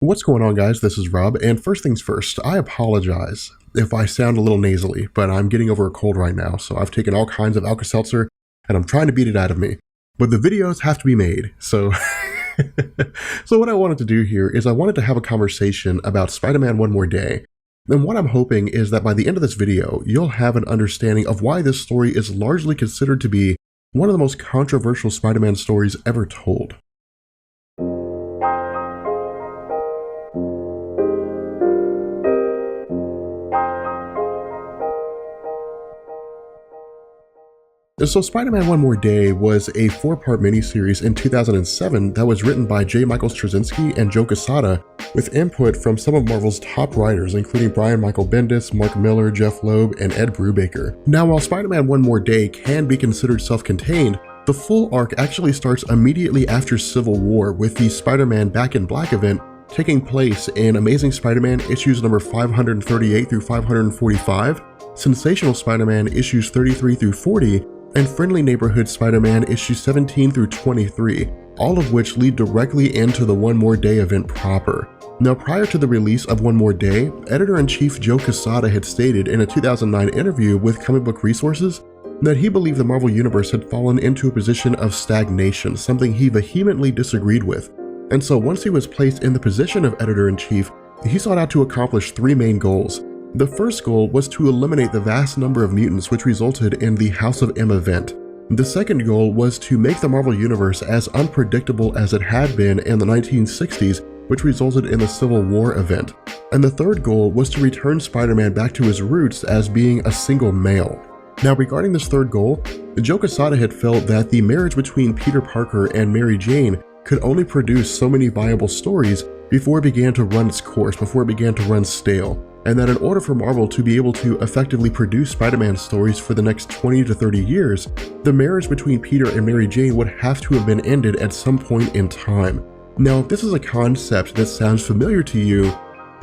What's going on, guys? This is Rob, and first things first, I apologize if I sound a little nasally, but I'm getting over a cold right now, so I've taken all kinds of Alka-Seltzer, and I'm trying to beat it out of me. But the videos have to be made, so... So what I wanted to do here is I wanted to have a conversation about Spider-Man One More Day, and what I'm hoping is that by the end of this video, you'll have an understanding of why this story is largely considered to be one of the most controversial Spider-Man stories ever told. So Spider-Man One More Day was a 4-part miniseries in 2007 that was written by J. Michael Straczynski and Joe Quesada, with input from some of Marvel's top writers, including Brian Michael Bendis, Mark Millar, Jeff Loeb, and Ed Brubaker. Now, while Spider-Man One More Day can be considered self-contained, the full arc actually starts immediately after Civil War, with the Spider-Man Back in Black event taking place in Amazing Spider-Man issues number 538 through 545, Sensational Spider-Man issues 33 through 40, and Friendly Neighborhood Spider-Man issues 17 through 23, all of which lead directly into the One More Day event proper. Now, prior to the release of One More Day, Editor-in-Chief Joe Quesada had stated in a 2009 interview with Comic Book Resources that he believed the Marvel Universe had fallen into a position of stagnation, something he vehemently disagreed with. And so once he was placed in the position of Editor-in-Chief, he sought out to accomplish 3 main goals. The first goal was to eliminate the vast number of mutants which resulted in the House of M event. The second goal was to make the Marvel Universe as unpredictable as it had been in the 1960s, which resulted in the Civil War event. And the third goal was to return Spider-Man back to his roots as being a single male. Now, regarding this third goal, Joe Quesada had felt that the marriage between Peter Parker and Mary Jane could only produce so many viable stories before it began to run its course, before it began to run stale. And that in order for Marvel to be able to effectively produce Spider-Man stories for the next 20 to 30 years, the marriage between Peter and Mary Jane would have to have been ended at some point in time. Now, if this is a concept that sounds familiar to you,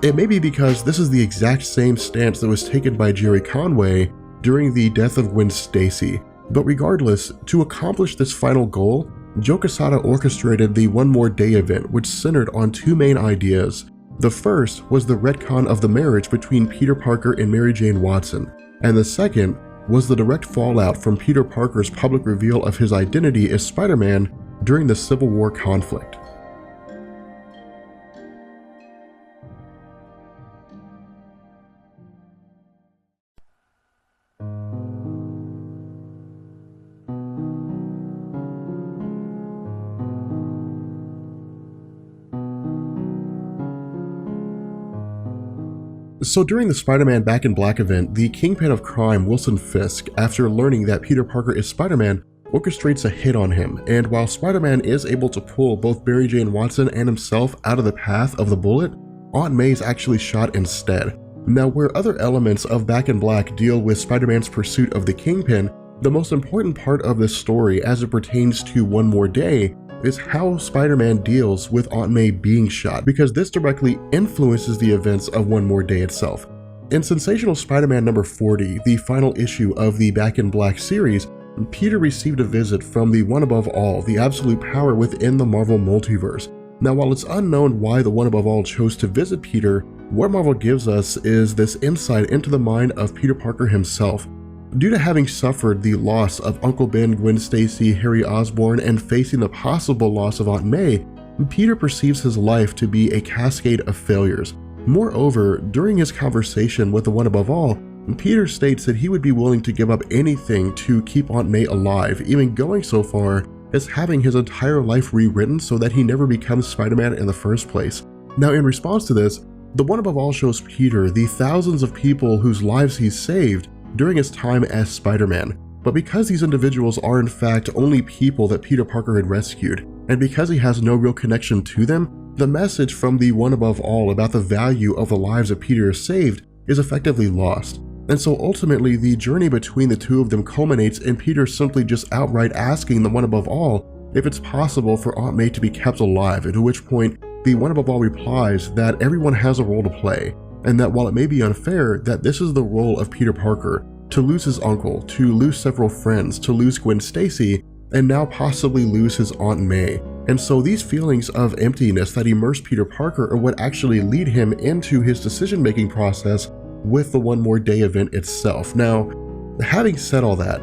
it may be because this is the exact same stance that was taken by Jerry Conway during the death of Gwen Stacy. But regardless, to accomplish this final goal, Joe Quesada orchestrated the One More Day event, which centered on 2 main ideas. The first was the retcon of the marriage between Peter Parker and Mary Jane Watson, and the second was the direct fallout from Peter Parker's public reveal of his identity as Spider-Man during the Civil War conflict. So during the Spider-Man Back in Black event, the Kingpin of Crime, Wilson Fisk, after learning that Peter Parker is Spider-Man, orchestrates a hit on him, and while Spider-Man is able to pull both Mary Jane Watson and himself out of the path of the bullet, Aunt May is actually shot instead. Now, where other elements of Back in Black deal with Spider-Man's pursuit of the Kingpin, the most important part of this story as it pertains to One More Day is how Spider-Man deals with Aunt May being shot, because this directly influences the events of One More Day itself. In Sensational Spider-Man number 40, the final issue of the Back in Black series, Peter received a visit from the One Above All, the absolute power within the Marvel multiverse. Now, while it's unknown why the One Above All chose to visit Peter, what Marvel gives us is this insight into the mind of Peter Parker himself. Due to having suffered the loss of Uncle Ben, Gwen Stacy, Harry Osborn, and facing the possible loss of Aunt May, Peter perceives his life to be a cascade of failures. Moreover, during his conversation with the One Above All, Peter states that he would be willing to give up anything to keep Aunt May alive, even going so far as having his entire life rewritten so that he never becomes Spider-Man in the first place. Now, in response to this, the One Above All shows Peter the thousands of people whose lives he's saved during his time as Spider-Man. But because these individuals are in fact only people that Peter Parker had rescued, and because he has no real connection to them, the message from the One Above All about the value of the lives that Peter has saved is effectively lost. And so ultimately, the journey between the two of them culminates in Peter simply just outright asking the One Above All if it's possible for Aunt May to be kept alive, to which point the One Above All replies that everyone has a role to play, and that while it may be unfair, that this is the role of Peter Parker, to lose his uncle, to lose several friends, to lose Gwen Stacy, and now possibly lose his Aunt May. And so these feelings of emptiness that immerse Peter Parker are what actually lead him into his decision-making process with the One More Day event itself. Now, having said all that,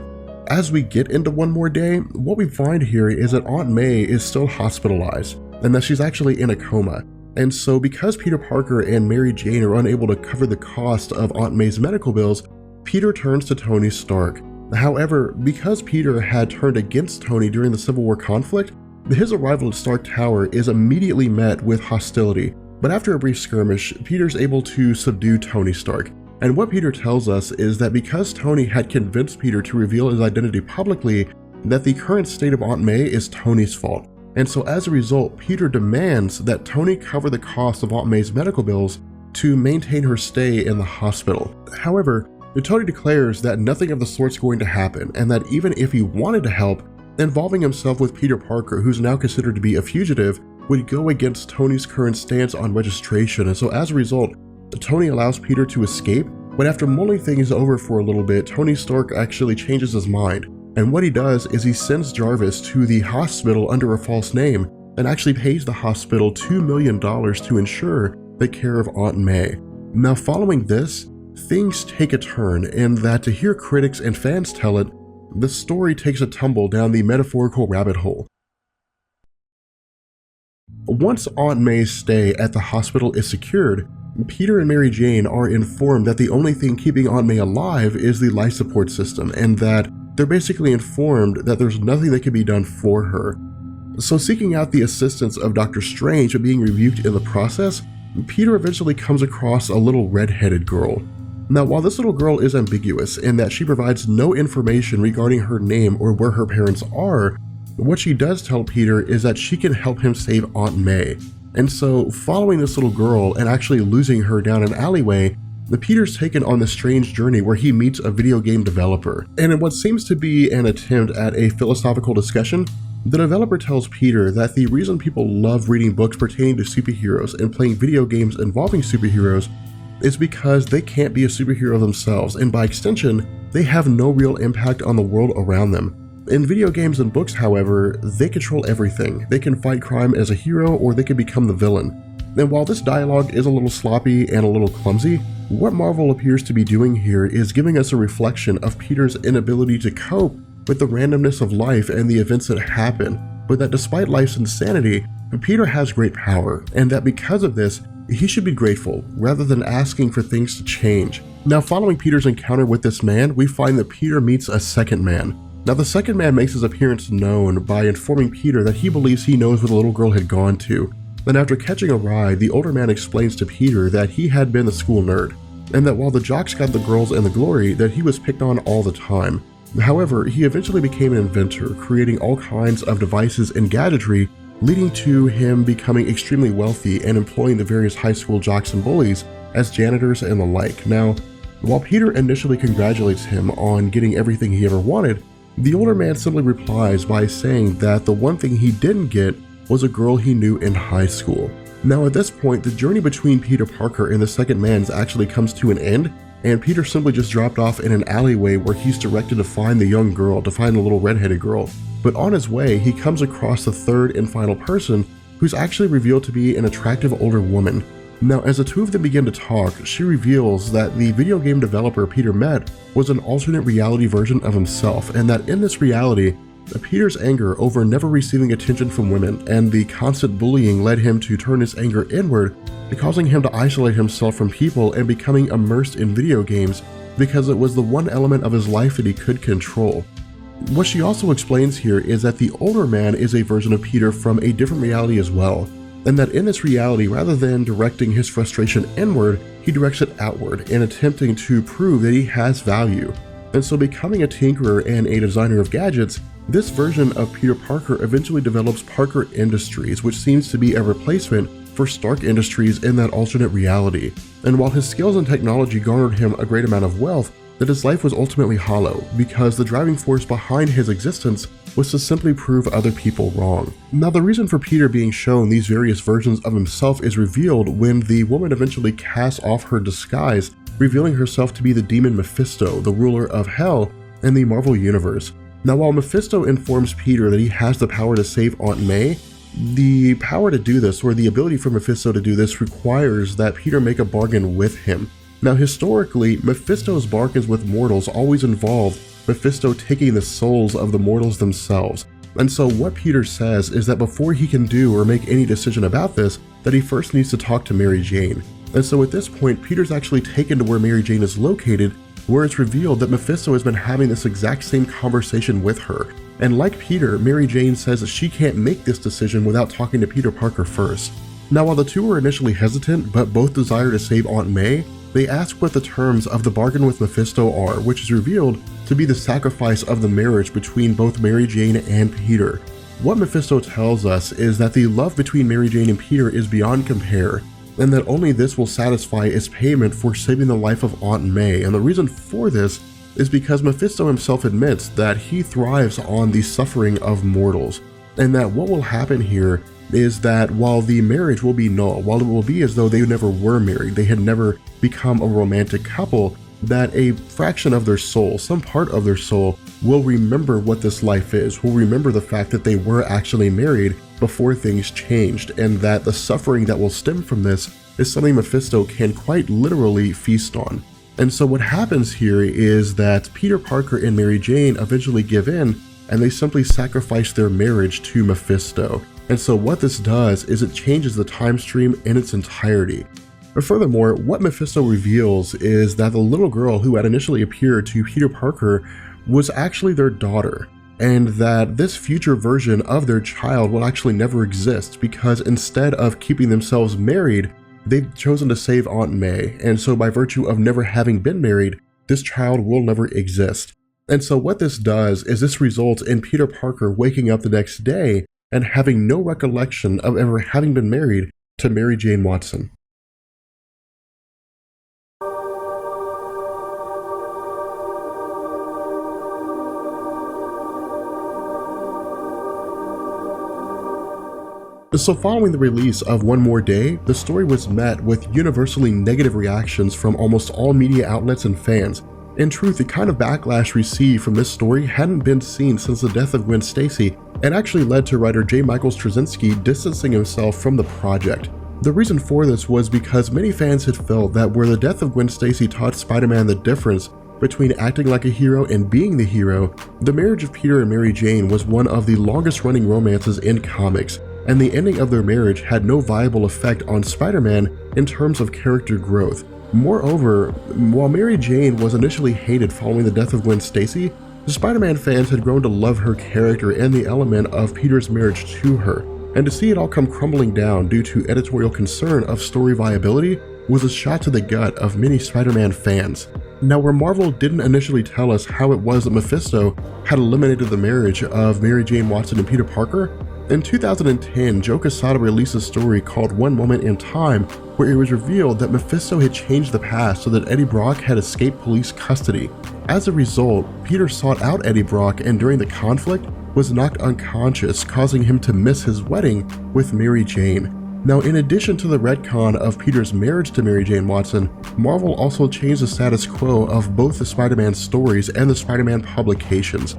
as we get into One More Day, what we find here is that Aunt May is still hospitalized and that she's actually in a coma. And so because Peter Parker and Mary Jane are unable to cover the cost of Aunt May's medical bills, Peter turns to Tony Stark. However, because Peter had turned against Tony during the Civil War conflict, his arrival at Stark Tower is immediately met with hostility. But after a brief skirmish, Peter's able to subdue Tony Stark. And what Peter tells us is that because Tony had convinced Peter to reveal his identity publicly, that the current state of Aunt May is Tony's fault. And so as a result, Peter demands that Tony cover the cost of Aunt May's medical bills to maintain her stay in the hospital. However, Tony declares that nothing of the sort's going to happen, and that even if he wanted to help, involving himself with Peter Parker, who's now considered to be a fugitive, would go against Tony's current stance on registration. And so as a result, Tony allows Peter to escape, but after mulling things over for a little bit, Tony Stark actually changes his mind. And what he does is he sends Jarvis to the hospital under a false name and actually pays the hospital $2 million to ensure the care of Aunt May. Now following this, things take a turn in that, to hear critics and fans tell it, the story takes a tumble down the metaphorical rabbit hole. Once Aunt May's stay at the hospital is secured, Peter and Mary Jane are informed that the only thing keeping Aunt May alive is the life support system, and that they're basically informed that there's nothing that can be done for her. So seeking out the assistance of Dr. Strange but being rebuked in the process, Peter eventually comes across a little red-headed girl. Now, while this little girl is ambiguous in that she provides no information regarding her name or where her parents are, what she does tell Peter is that she can help him save Aunt May. And so, following this little girl and actually losing her down an alleyway, Peter's taken on this strange journey where he meets a video game developer. And in what seems to be an attempt at a philosophical discussion, the developer tells Peter that the reason people love reading books pertaining to superheroes and playing video games involving superheroes is because they can't be a superhero themselves, and by extension, they have no real impact on the world around them. In video games and books, however, they control everything. They can fight crime as a hero, or they can become the villain. And while this dialogue is a little sloppy and a little clumsy, what Marvel appears to be doing here is giving us a reflection of Peter's inability to cope with the randomness of life and the events that happen, but that despite life's insanity, Peter has great power, and that because of this, he should be grateful rather than asking for things to change. Now, following Peter's encounter with this man, we find that Peter meets a second man. Now, the second man makes his appearance known by informing Peter that he believes he knows where the little girl had gone to. Then after catching a ride, the older man explains to Peter that he had been the school nerd, and that while the jocks got the girls and the glory, that he was picked on all the time. However, he eventually became an inventor, creating all kinds of devices and gadgetry, leading to him becoming extremely wealthy and employing the various high school jocks and bullies as janitors and the like. Now, while Peter initially congratulates him on getting everything he ever wanted, the older man simply replies by saying that the one thing he didn't get was a girl he knew in high school. Now at this point, the journey between Peter Parker and the second man actually comes to an end, and Peter simply just dropped off in an alleyway where he's directed to find the young girl, to find the little redheaded girl. But on his way, he comes across the third and final person, who's actually revealed to be an attractive older woman. Now, as the two of them begin to talk, she reveals that the video game developer Peter met was an alternate reality version of himself, and that in this reality, Peter's anger over never receiving attention from women and the constant bullying led him to turn his anger inward, causing him to isolate himself from people and becoming immersed in video games because it was the one element of his life that he could control. What she also explains here is that the older man is a version of Peter from a different reality as well, and that in this reality, rather than directing his frustration inward, he directs it outward in attempting to prove that he has value. And so becoming a tinkerer and a designer of gadgets, this version of Peter Parker eventually develops Parker Industries, which seems to be a replacement for Stark Industries in that alternate reality. And while his skills and technology garnered him a great amount of wealth, that his life was ultimately hollow, because the driving force behind his existence was to simply prove other people wrong. Now, the reason for Peter being shown these various versions of himself is revealed when the woman eventually casts off her disguise, revealing herself to be the demon Mephisto, the ruler of Hell in the Marvel Universe. Now, while Mephisto informs Peter that he has the power to save Aunt May, The power to do this, or the ability for Mephisto to do this, requires that Peter make a bargain with him. Now historically, Mephisto's bargains with mortals always involved Mephisto taking the souls of the mortals themselves. And so what Peter says is that before he can do or make any decision about this, that he first needs to talk to Mary Jane. And so at this point, Peter's actually taken to where Mary Jane is located, where it's revealed that Mephisto has been having this exact same conversation with her. And like Peter, Mary Jane says that she can't make this decision without talking to Peter Parker first. Now while the two are initially hesitant, but both desire to save Aunt May, they ask what the terms of the bargain with Mephisto are, which is revealed to be the sacrifice of the marriage between both Mary Jane and Peter. What Mephisto tells us is that the love between Mary Jane and Peter is beyond compare, and that only this will satisfy as payment for saving the life of Aunt May. And the reason for this is because Mephisto himself admits that he thrives on the suffering of mortals, and that what will happen here is that while the marriage will be null, while it will be as though they never were married, they had never become a romantic couple, that a fraction of their soul, some part of their soul, will remember what this life is, will remember the fact that they were actually married before things changed, and that the suffering that will stem from this is something Mephisto can quite literally feast on. And so what happens here is that Peter Parker and Mary Jane eventually give in, and they simply sacrifice their marriage to Mephisto. And so what this does is it changes the time stream in its entirety. But furthermore, what Mephisto reveals is that the little girl who had initially appeared to Peter Parker was actually their daughter, and that this future version of their child will actually never exist, because instead of keeping themselves married, they've chosen to save Aunt May, and so by virtue of never having been married, this child will never exist. And so what this does is this results in Peter Parker waking up the next day and having no recollection of ever having been married to Mary Jane Watson. So following the release of One More Day, the story was met with universally negative reactions from almost all media outlets and fans. In truth, the kind of backlash received from this story hadn't been seen since the death of Gwen Stacy, and actually led to writer J. Michael Straczynski distancing himself from the project. The reason for this was because many fans had felt that where the death of Gwen Stacy taught Spider-Man the difference between acting like a hero and being the hero, the marriage of Peter and Mary Jane was one of the longest running romances in comics, and the ending of their marriage had no viable effect on Spider-Man in terms of character growth. Moreover, while Mary Jane was initially hated following the death of Gwen Stacy, the Spider-Man fans had grown to love her character and the element of Peter's marriage to her, and to see it all come crumbling down due to editorial concern of story viability was a shot to the gut of many Spider-Man fans. Now, where Marvel didn't initially tell us how it was that Mephisto had eliminated the marriage of Mary Jane Watson and Peter Parker, in 2010, Joe Quesada released a story called One Moment in Time, where it was revealed that Mephisto had changed the past so that Eddie Brock had escaped police custody. As a result, Peter sought out Eddie Brock and during the conflict was knocked unconscious, causing him to miss his wedding with Mary Jane. Now, in addition to the retcon of Peter's marriage to Mary Jane Watson, Marvel also changed the status quo of both the Spider-Man stories and the Spider-Man publications.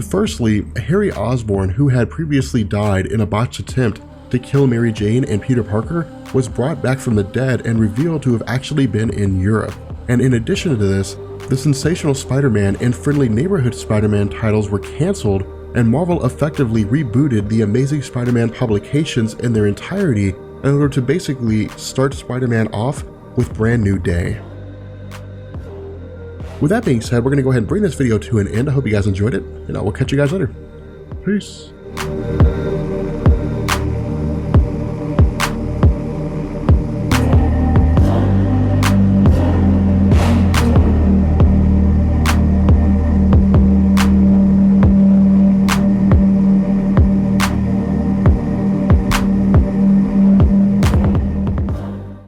Firstly, Harry Osborn, who had previously died in a botched attempt to kill Mary Jane and Peter Parker, was brought back from the dead and revealed to have actually been in Europe. And in addition to this, the Sensational Spider-Man and Friendly Neighborhood Spider-Man titles were cancelled, and Marvel effectively rebooted the Amazing Spider-Man publications in their entirety in order to basically start Spider-Man off with Brand New Day. With that being said, we're going to go ahead and bring this video to an end. I hope you guys enjoyed it, and I will catch you guys later. Peace.